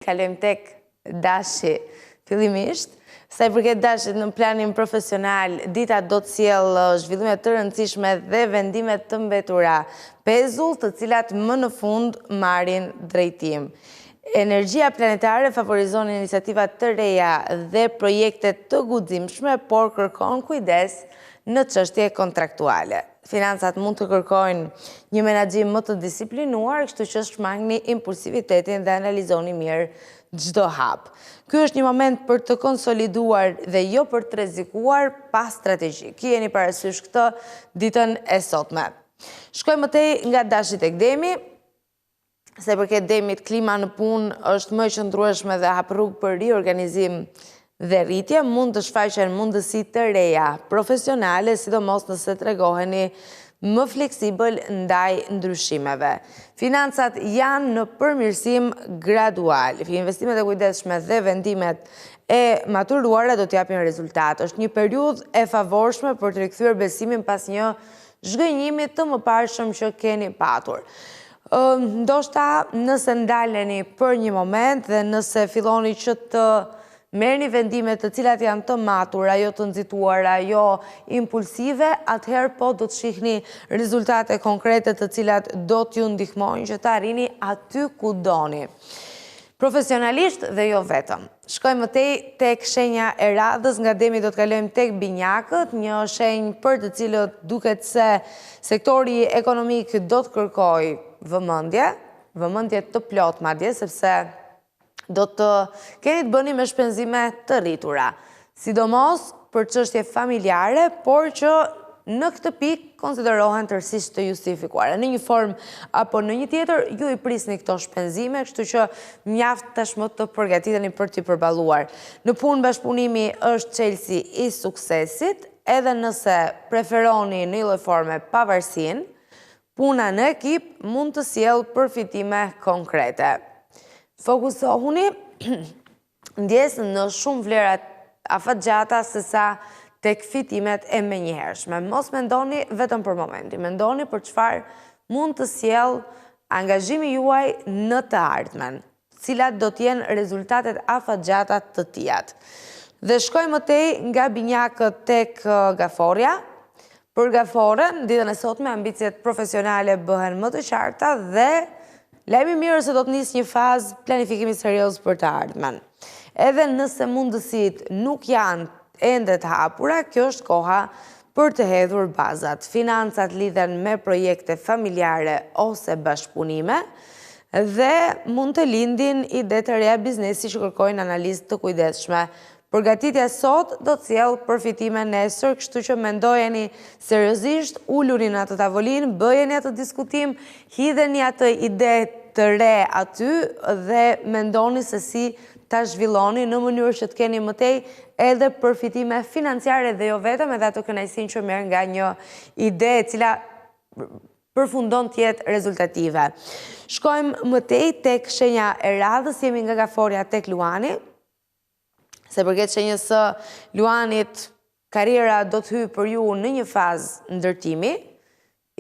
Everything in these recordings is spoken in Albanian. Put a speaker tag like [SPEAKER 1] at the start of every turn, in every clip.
[SPEAKER 1] kalojmë tek Dashi fillimisht. Sa i përket Dashit në planin profesional, dita do të sjellë zhvillime të rëndësishme dhe vendime të mbetura, pezull të cilat më në fund marrin drejtim. Energjia planetare favorizon iniciativa të reja dhe projekte të guximshme, por kërkon kujdes në çështje kontraktuale. Financat mund të kërkojnë një menaxhim më të disiplinuar, kështu që shmangni impulsivitetin dhe analizoni mirë çdo hap. Ky është një moment për të konsoliduar dhe jo për të rrezikuar pa strategji. Keni parasysh këtë ditën e sotme. Shkojmë më tej nga Dashi tek Demi. Se përket Demit, klima në punë është më e qëndrueshme dhe hap rrugë për riorganizim dhe rritje, mund të shfaqen mundësi të reja profesionale, sidomos nëse tregoheni më fleksibël ndaj ndryshimeve. Financat janë në përmirësim gradual. Investimet e kujdesshme dhe vendimet e maturuara do t'japin rezultat. Është një periudhë e favorshme për të rikthyer besimin pas një zhgënjimi të mëparshëm që keni patur. Ndoshta nëse ndaleni për një moment dhe nëse filloni që të merrni vendime të cilat janë të matura, jo të nxituara, jo impulsive, atëherë po do të shihni rezultate konkrete të cilat do t'ju ndihmojnë që të arrini aty ku doni. Profesionalisht dhe jo vetëm. Shkojmë më tej tek shenja e radhës, nga Demi do të kalojmë tek binjakët, një shenjë për të cilët duket se sektori ekonomik do të kërkojë vëmendje të plot madje, sepse do të keni të bëni me shpenzime të rritura, sidomos për çështje familjare, por që në këtë pikë konsiderohen tërësisht të justifikuara. Në një formë apo në një tjetër, ju i prisni këto shpenzime, kështu që mjaft tashmë të përgatiteni për t'i përballuar. Në punë, bashkëpunimi është çelësi i suksesit, edhe nëse preferoni në një lloj forme pavarësinë, puna në ekip mund të sjellë përfitime konkrete. Fokusohuni ndjesë në shumë vlerat afatgjata sesa tek fitimet e menjëhershme. Mos mendoni vetëm për momentin, mendoni për çfarë mund të sjellë angazhimi juaj në të ardhmen, cilat do të jenë rezultatet afatgjata të tijat. Dhe shkojmë më tej nga binjakët tek Gaforja. Për Gaforën, ditën e sotme ambicjet profesionale bëhen më të qarta dhe lajmi mirë se do të nisë një fazë planifikimi serioz për të ardhmen. Edhe nëse mundësitë nuk janë ende të hapura, kjo është koha për të hedhur bazat. Financat lidhen me projekte familjare ose bashkëpunime dhe mund të lindin ide të reja biznesi që kërkojnë analizë të kujdesshme. Përgatitja sot do të sjellë përfitime nesër, kështu që mendojeni seriozisht, uluni në atë tavolinë, bëjeni atë diskutim, hidheni atë ide të re aty dhe mendoni se si ta zhvilloni në mënyrë që të keni më tej edhe përfitime financiare dhe jo vetëm edhe ato kënaqësinë që merr nga një ide e cila përfundon të jetë rezultative. Shkojmë më tej tek shenja e radhës, jemi nga Gaforja tek Luani. Se përket shenjës së Luanit, karriera do të hyjë për ju në një fazë ndërtimi.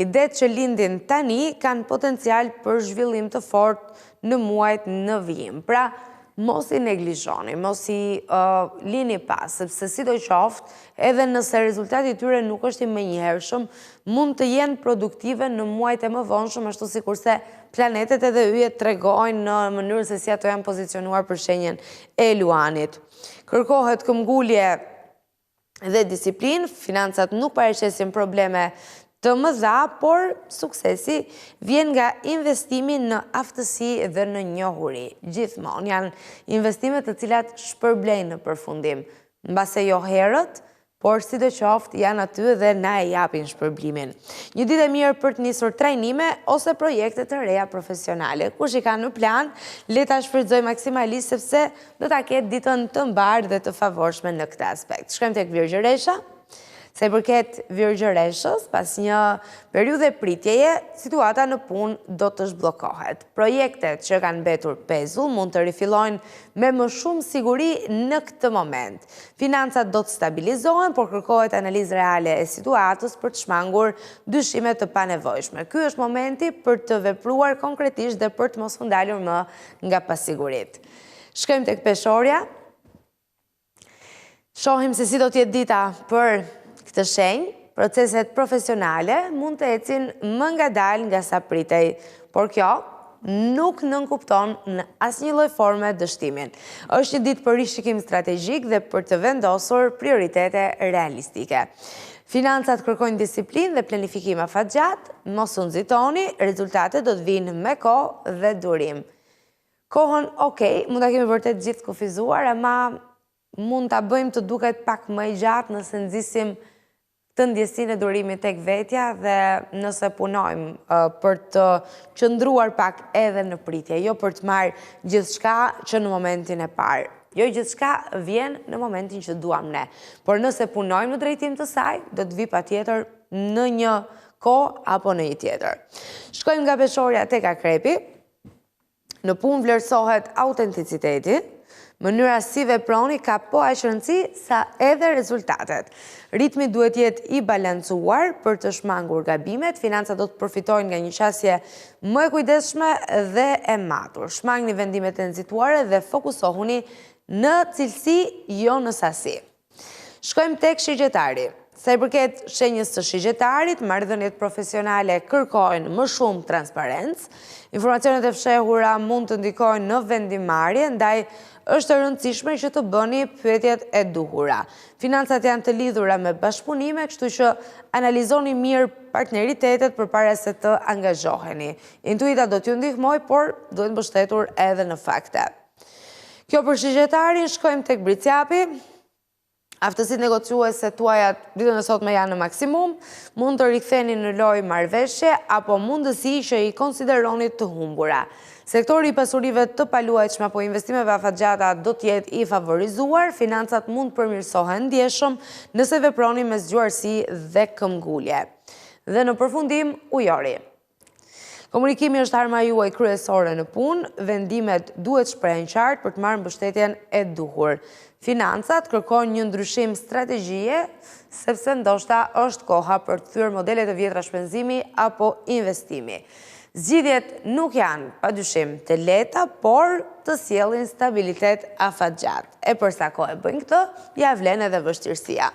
[SPEAKER 1] Idetë që lindin tani kanë potencial për zhvillim të fortë në muajt në vijim. Pra, mos i neglizhoni, mos i lini pas, sepse sidoqoftë, edhe nëse rezultati i tyre nuk është i menjëhershëm, mund të jenë produktive në muajt e më vonshëm, ashtu sikurse planetet edhe yjet tregojnë në mënyrë se si ato janë pozicionuar për shenjen e Luanit. Kërkohet këmbgulje dhe disiplinë, financat nuk paraqesin probleme të mëdha, por suksesi vjen nga investimi në aftësi dhe në njohuri. Gjithmonë janë investime të cilat shpërblejnë në përfundim, mbase jo herët, por sidoqoftë janë aty dhe na e japin shpërblimin. Një ditë e mirë për të nisur trajnime ose projekte të reja profesionale. Kush i ka në plan, le ta shfrytëzoj maksimalisht sepse do ta ketë ditën të mbarë dhe të favorshme në këtë aspekt. Shkojmë tek Virgjëresha. Se përket Virgjëreshës, pas një periudhe pritjeje, situata në punë do të zhbllokohet. Projektet që kanë mbetur pezull mund të rifillojnë me më shumë siguri në këtë moment. Financat do të stabilizohen, por kërkohet analizë reale e situatës për të shmangur dyshime të panevojshme. Ky është momenti për të vepruar konkretisht dhe për të mos ndalur më nga pasigurit. Shkojmë tek peshorja. Shohim se si do t'jetë dita për këtë shenjë. Proceset profesionale mund të ecin më ngadalë nga sa pritej, por kjo nuk nënkupton në asnjë lloj forme dështimin. Është një ditë për rishikim strategjik dhe për të vendosur prioritete realistike. Financat kërkojnë disiplinë dhe planifikim afatgjat, mos u nxitoni, rezultatet do të vinë me kohë dhe durim. Kohën, mund ta kemi vërtet gjithë kufizuar, ama mund ta bëjmë të duket pak më i gjatë nëse nxisim të ndjesinë e durimit tek vetja dhe nëse punojmë për të qëndruar pak edhe në pritje, jo për të marrë gjithçka që në momentin e parë. Jo gjithçka vjen në momentin që duam ne, por nëse punojmë në drejtim të saj, do të vi patjetër në një kohë apo në një tjetër. Shkojmë nga peshorja tek akrepi. Në punë vlerësohet autenticiteti. Mënyra si veproni ka po aq rëndësi sa edhe rezultatet. Ritmi duhet jetë i balancuar për të shmangur gabimet, financat do të përfitojnë nga një qasje më e kujdesshme dhe e matur. Shmangni vendimet e nxituara dhe fokusohuni në cilësi, jo në sasi. Shkojmë tek shigjetari. Sa i përket shenjës së shigjetarit, marrëdhëniet profesionale kërkojnë më shumë transparencë. Informacionet e fshehura mund të ndikojnë në vendimarrje, ndaj është e rëndësishme që të bëni pyetjet e duhura. Financat janë të lidhura me bashkëpunime, kështu që analizoni mirë partneritetet përpara se të angazhoheni. Intuita do t'ju ndihmoj, por duhet mbështetur edhe në fakte. Kjo për shigjetarin. Shkojmë tek bricjapi. Aftësitë negociuese tuaja ditën e sotme janë në maksimum, mund të riktheni në lojë marrëveshje apo mundësi që i konsideroni të humbura. Sektori i pasurive të paluajtshme apo investimeve afatgjata do të jetë i favorizuar, financat mund të përmirësohen ndjeshëm nëse veproni me zgjuarsi dhe këmbgulje. Dhe në përfundim, ujori. Komunikimi është arma juaj kryesore në punë, vendimet duhet shprehen qartë për të marrë mbështetjen e duhur. Financat kërkojnë një ndryshim strategjie, sepse ndoshta është koha për të thyer modele të vjetra shpenzimi apo investimi. Zgjidhjet nuk janë padyshim të lehta, por të sjellin stabilitet afatgjat. E përsa kohë bëjnë këtë, ja vlen edhe vështirësia.